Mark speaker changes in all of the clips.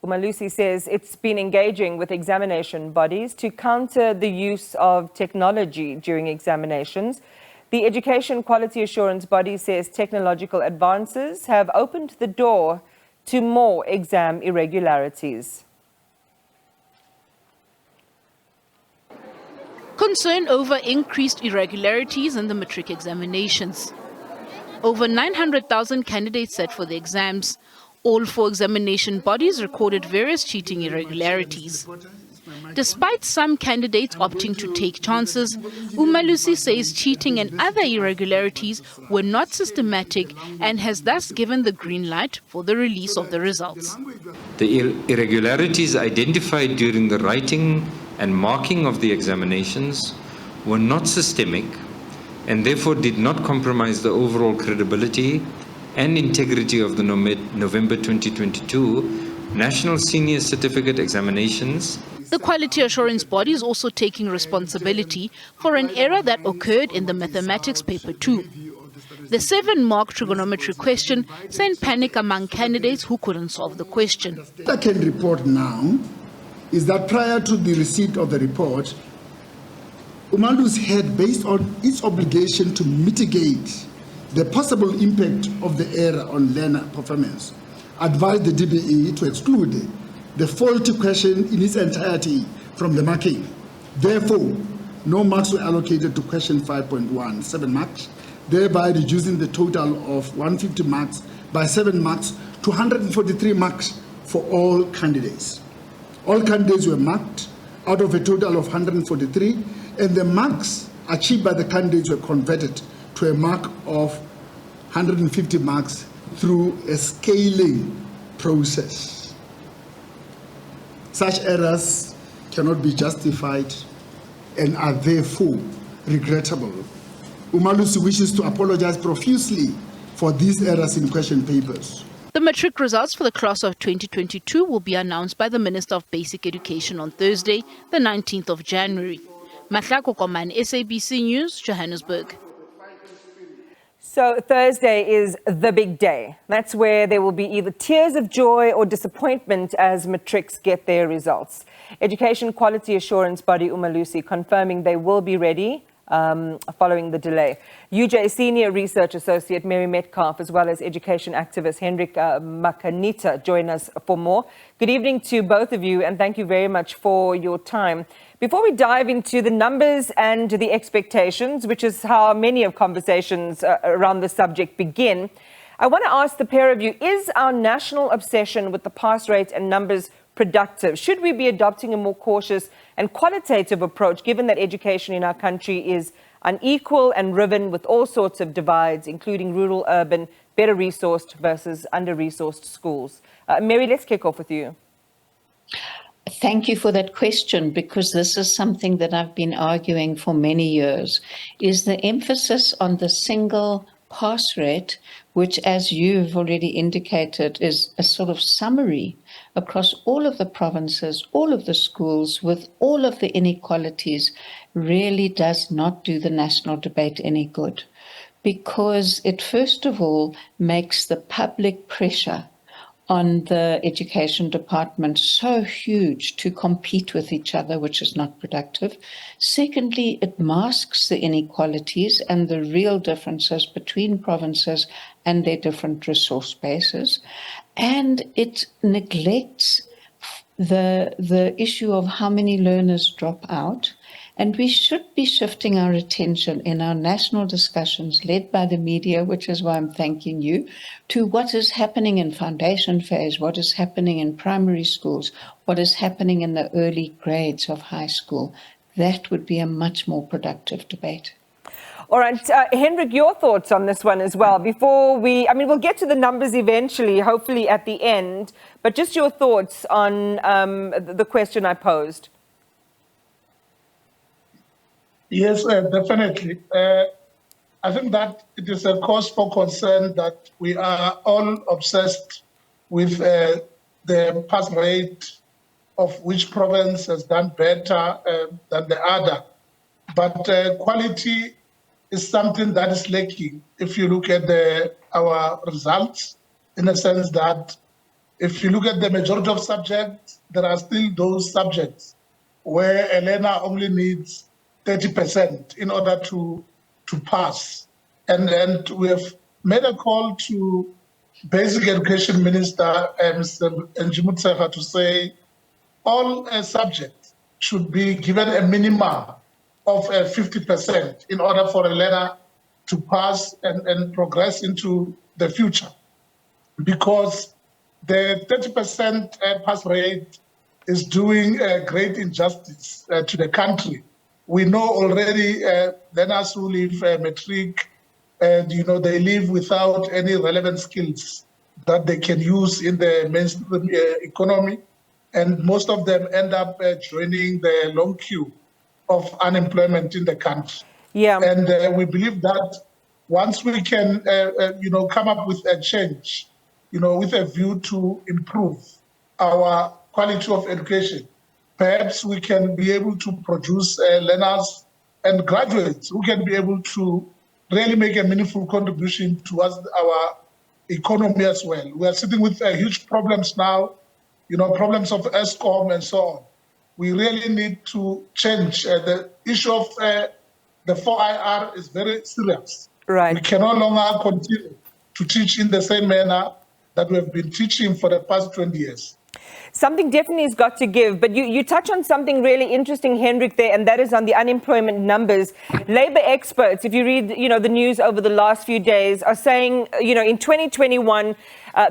Speaker 1: Umalusi says it's been engaging with examination bodies to counter the use of technology during examinations. The Education Quality Assurance Body says technological advances have opened the door to more exam irregularities.
Speaker 2: Concern over increased irregularities in the matric examinations. Over 900,000 candidates sat for the exams. All 4 examination bodies recorded various cheating irregularities. Despite some candidates opting to take chances, Umalusi says cheating and other irregularities were not systematic and has thus given the green light for the release of the results.
Speaker 3: The irregularities identified during the writing and marking of the examinations were not systemic and therefore did not compromise the overall credibility and integrity of the November 2022 National Senior Certificate Examinations.
Speaker 2: The Quality Assurance Body is also taking responsibility for an error that occurred in the mathematics paper 2. The 7-mark trigonometry question sent panic among candidates who couldn't solve the question.
Speaker 4: What I can report now is that prior to the receipt of the report, Umalusi had, based on its obligation to mitigate the possible impact of the error on learner performance, advised the DBE to exclude the faulty question in its entirety from the marking. Therefore, no marks were allocated to question 5.1, 7 marks, thereby reducing the total of 150 marks by 7 marks to 143 marks for all candidates. All candidates were marked out of a total of 143, and the marks achieved by the candidates were converted to a mark of 150 marks through a scaling process. Such errors cannot be justified and are therefore regrettable. Umalusi wishes to apologize profusely for these errors in question papers.
Speaker 2: The matric results for the class of 2022 will be announced by the Minister of Basic Education on Thursday, the 19th of January. Matlako Koman, SABC News, Johannesburg.
Speaker 1: So Thursday is the big day. That's where there will be either tears of joy or disappointment as matrics get their results. Education Quality Assurance Body Umalusi confirming they will be ready following the delay. UJ Senior Research Associate Mary Metcalfe, as well as education activist Hendrick Makaneta, join us for more. Good evening to both of you, and thank you very much for your time. Before we dive into the numbers and the expectations, which is how many of conversations around the subject begin, I want to ask the pair of you, is our national obsession with the pass rate and numbers productive? Should we be adopting a more cautious and qualitative approach, given that education in our country is unequal and riven with all sorts of divides, including rural, urban, better resourced versus under-resourced schools? Mary, let's kick off with you.
Speaker 5: Thank you for that question, because this is something that I've been arguing for many years, is the emphasis on the single pass rate, which, as you've already indicated, is a sort of summary across all of the provinces, all of the schools, with all of the inequalities, really does not do the national debate any good, because it, first of all, makes the public pressure on the education department so huge to compete with each other, which is not productive. Secondly, it masks the inequalities and the real differences between provinces and their different resource bases. And it neglects the issue of how many learners drop out. And we should be shifting our attention in our national discussions, led by the media, which is why I'm thanking you, to what is happening in foundation phase, what is happening in primary schools, what is happening in the early grades of high school. That would be a much more productive debate.
Speaker 1: All right, Hendrick, your thoughts on this one as well. Before we'll get to the numbers eventually, hopefully at the end, but just your thoughts on the question I posed.
Speaker 6: Yes, definitely. I think that it is a cause for concern that we are all obsessed with the pass rate of which province has done better than the other. But quality is something that is lacking if you look at our results, in a sense that If you look at the majority of subjects, there are still those subjects where a learner only needs 30% in order to pass. And we have made a call to Basic Education Minister, Mr. Njimutseha, to say all subjects should be given a minimum of 50% in order for a learner to pass and progress into the future. Because the 30% pass rate is doing great injustice to the country. We know already learners who leave Matric, they leave without any relevant skills that they can use in the mainstream economy. And most of them end up joining the long queue of unemployment in the country.
Speaker 1: Yeah.
Speaker 6: And we believe that once we can, come up with a change, with a view to improve our quality of education, perhaps we can be able to produce learners and graduates who can be able to really make a meaningful contribution towards our economy as well. We are sitting with huge problems now, problems of ESCOM and so on. We really need to change. The issue of the 4IR is very serious.
Speaker 1: Right.
Speaker 6: We can no longer continue to teach in the same manner that we have been teaching for the past 20 years.
Speaker 1: Something definitely has got to give, but you touch on something really interesting, Hendrick, there, and that is on the unemployment numbers. Labour experts, if you read, the news over the last few days, are saying, in 2021,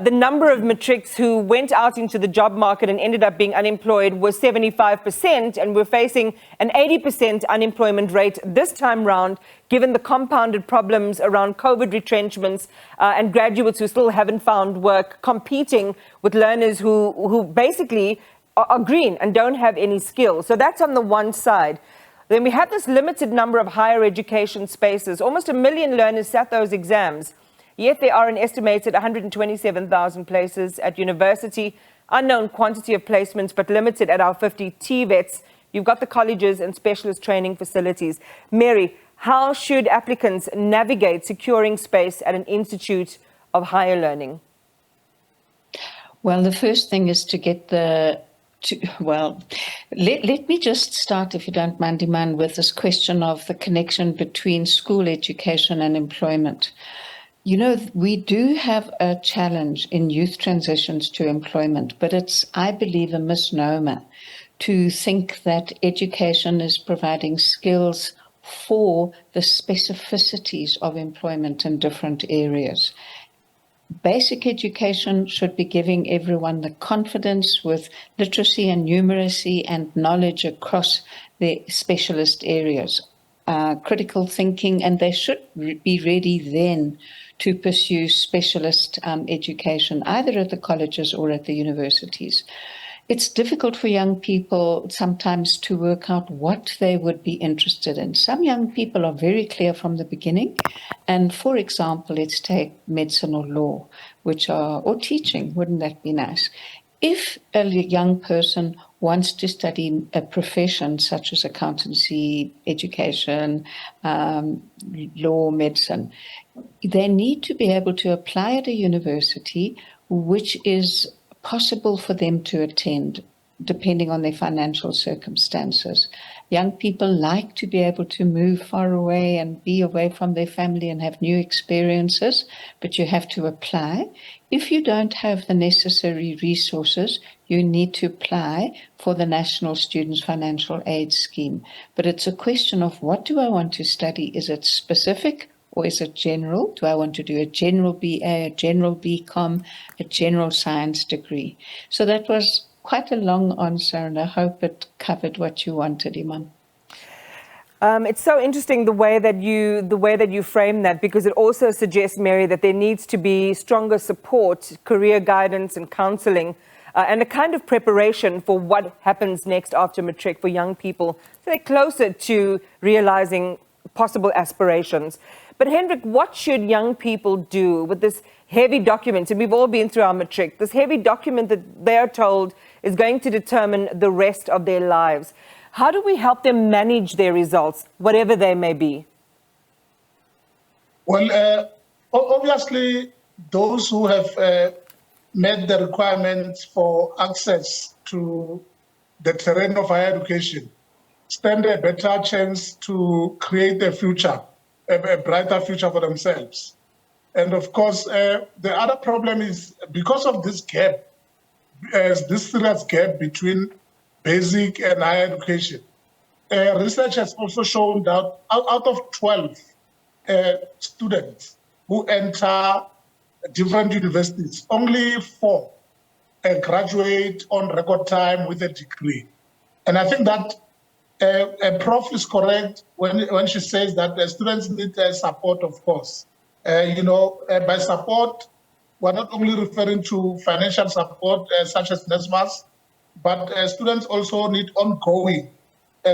Speaker 1: the number of matrics who went out into the job market and ended up being unemployed was 75%, and we're facing an 80% unemployment rate this time round, given the compounded problems around COVID retrenchments and graduates who still haven't found work, competing with learners who basically are green and don't have any skills. So that's on the one side. Then we have this limited number of higher education spaces. Almost 1 million learners sat those exams. Yet there are an estimated 127,000 places at university, unknown quantity of placements, but limited at our 50 TVETs. You've got the colleges and specialist training facilities. Mary, how should applicants navigate securing space at an institute of higher learning?
Speaker 5: Well, the first thing is to get let me just start, if you don't mind, Iman, with this question of the connection between school education and employment. We do have a challenge in youth transitions to employment, but it's, I believe, a misnomer to think that education is providing skills for the specificities of employment in different areas. Basic education should be giving everyone the confidence with literacy and numeracy and knowledge across the specialist areas, critical thinking, and they should be ready then to pursue specialist education, either at the colleges or at the universities. It's difficult for young people sometimes to work out what they would be interested in. Some young people are very clear from the beginning. And for example, let's take medicine or law, or teaching, wouldn't that be nice? If a young person wants to study a profession such as accountancy, education, law, medicine, they need to be able to apply at a university which is possible for them to attend, depending on their financial circumstances. Young people like to be able to move far away and be away from their family and have new experiences, but you have to apply. If you don't have the necessary resources, you need to apply for the National Students Financial Aid Scheme. But it's a question of, what do I want to study? Is it specific? Or is it general? Do I want to do a general BA, a general BCom, a general science degree? So that was quite a long answer, and I hope it covered what you wanted, Iman.
Speaker 1: It's so interesting the way that you frame that, because it also suggests, Mary, that there needs to be stronger support, career guidance and counselling, and a kind of preparation for what happens next after Matric for young people, so they're closer to realising possible aspirations. But Hendrick, what should young people do with this heavy document? And we've all been through our Matric, this heavy document that they're told is going to determine the rest of their lives. How do we help them manage their results, whatever they may be?
Speaker 6: Well, obviously, those who have met the requirements for access to the terrain of higher education stand a better chance to create a future, a brighter future for themselves. And of course, the other problem is because of this gap, this serious gap between basic and higher education. Research has also shown that out of 12 students who enter different universities, only 4 graduate on record time with a degree. And I think that Prof is correct when she says that the students need support, of course. By support, we're not only referring to financial support such as NSFAS, but students also need ongoing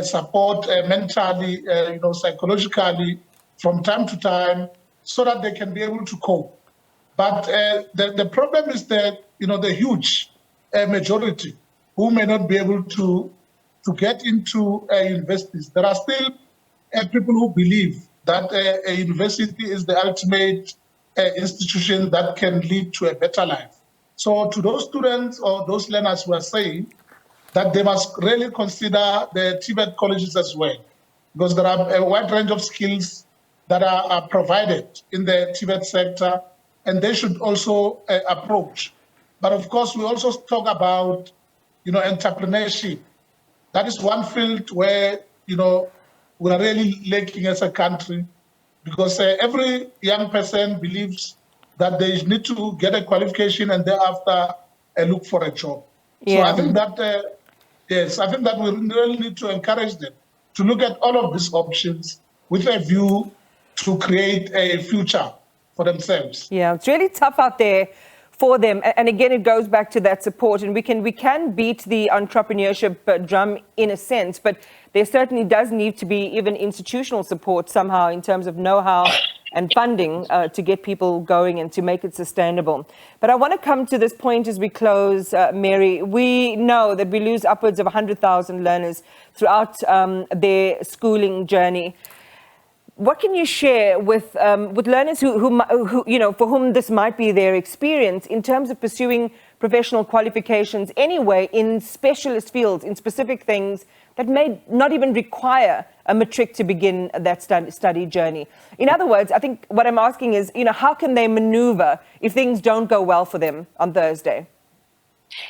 Speaker 6: support mentally, psychologically from time to time so that they can be able to cope. But the problem is that, the huge majority who may not be able to get into universities. There are still people who believe that a university is the ultimate institution that can lead to a better life. So to those students or those learners who are saying that they must really consider the TVET colleges as well, because there are a wide range of skills that are provided in the TVET sector, and they should also approach. But of course, we also talk about, entrepreneurship. That is one field where, we are really lacking as a country, because every young person believes that they need to get a qualification and thereafter look for a job. Yeah. So I think that, I think that we really need to encourage them to look at all of these options with a view to create a future for themselves.
Speaker 1: Yeah, it's really tough out there for them. And again, it goes back to that support. And we can beat the entrepreneurship drum in a sense, but there certainly does need to be even institutional support somehow in terms of know-how and funding to get people going and to make it sustainable. But I want to come to this point as we close, Mary. We know that we lose upwards of 100,000 learners throughout their schooling journey. What can you share with learners who for whom this might be their experience in terms of pursuing professional qualifications anyway in specialist fields, in specific things that may not even require a matric to begin that study journey? In other words, I think what I'm asking is, how can they maneuver if things don't go well for them on Thursday?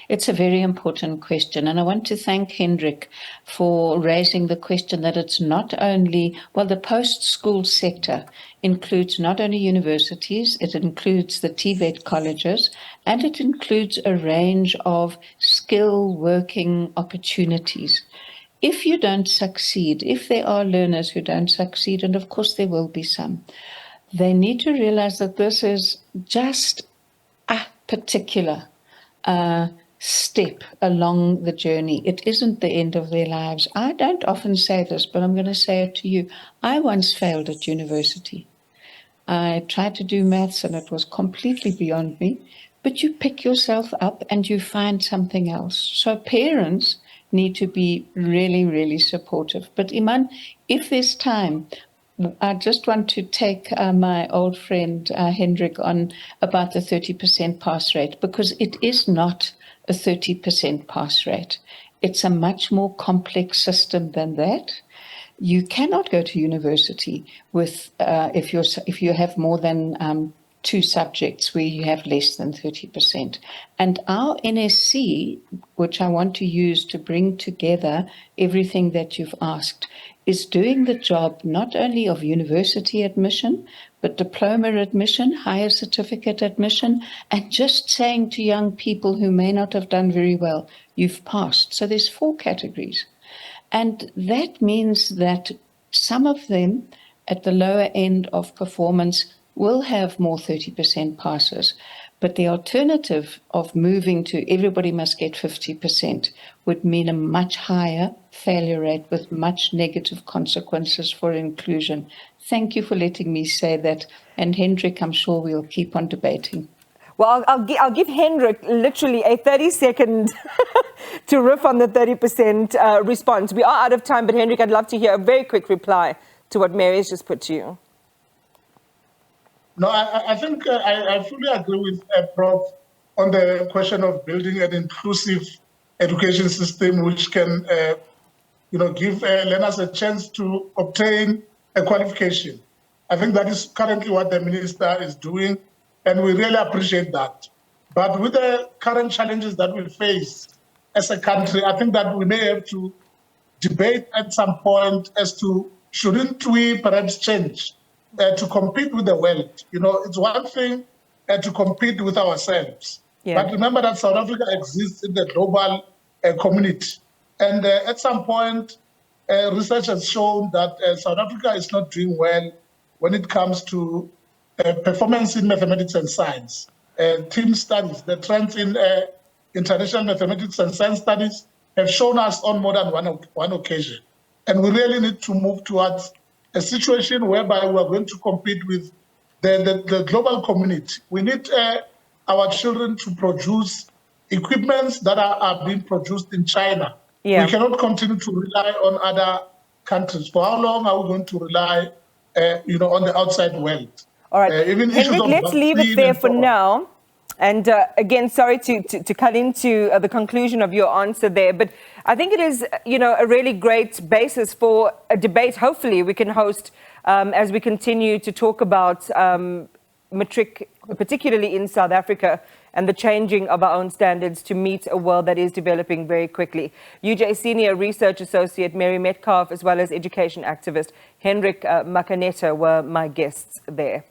Speaker 5: It's a very important question, and I want to thank Hendrick for raising the question that it's not only, the post-school sector includes not only universities, it includes the TVET colleges, and it includes a range of skill working opportunities. If you don't succeed, if there are learners who don't succeed, and of course there will be some, they need to realize that this is just a particular step along the journey. It isn't the end of their lives. I don't often say this, but I'm going to say it to you. I once failed at university. I tried to do maths and it was completely beyond me, but you pick yourself up and you find something else. So parents need to be really, really supportive. But Iman, if there's time, I just want to take my old friend Hendrick on about the 30% pass rate, because it is not a 30% pass rate. It's a much more complex system than that. You cannot go to university with if you have more than 2 subjects where you have less than 30%. And our NSC, which I want to use to bring together everything that you've asked, is doing the job not only of university admission, but diploma admission, higher certificate admission, and just saying to young people who may not have done very well, you've passed. So there's 4 categories. And that means that some of them at the lower end of performance will have more 30% passes. But the alternative of moving to everybody must get 50% would mean a much higher failure rate with much negative consequences for inclusion. Thank you for letting me say that. And Hendrick, I'm sure we'll keep on debating.
Speaker 1: Well, I'll give Hendrick literally a 30-second to riff on the 30% response. We are out of time, but Hendrick, I'd love to hear a very quick reply to what Mary has just put to you.
Speaker 6: No, I think I fully agree with Prof. on the question of building an inclusive education system which can, give learners a chance to obtain a qualification. I think that is currently what the minister is doing, and we really appreciate that. But with the current challenges that we face as a country, I think that we may have to debate at some point as to shouldn't we perhaps change to compete with the world. It's one thing to compete with ourselves. Yeah. But remember that South Africa exists in the global community. And at some point, research has shown that South Africa is not doing well when it comes to performance in mathematics and science. Team studies, the trends in international mathematics and science studies have shown us on more than one occasion. And we really need to move towards a situation whereby we are going to compete with the global community. We need our children to produce equipments that are being produced in China. Yeah. We cannot continue to rely on other countries. For how long are we going to rely, on the outside world?
Speaker 1: All right, Hendrick, let's leave it there for now. And again, sorry to cut into the conclusion of your answer there, but I think it is, a really great basis for a debate. Hopefully, we can host as we continue to talk about Matric, particularly in South Africa, and the changing of our own standards to meet a world that is developing very quickly. UJ Senior Research Associate Mary Metcalfe, as well as education activist Hendrick Makaneta, were my guests there.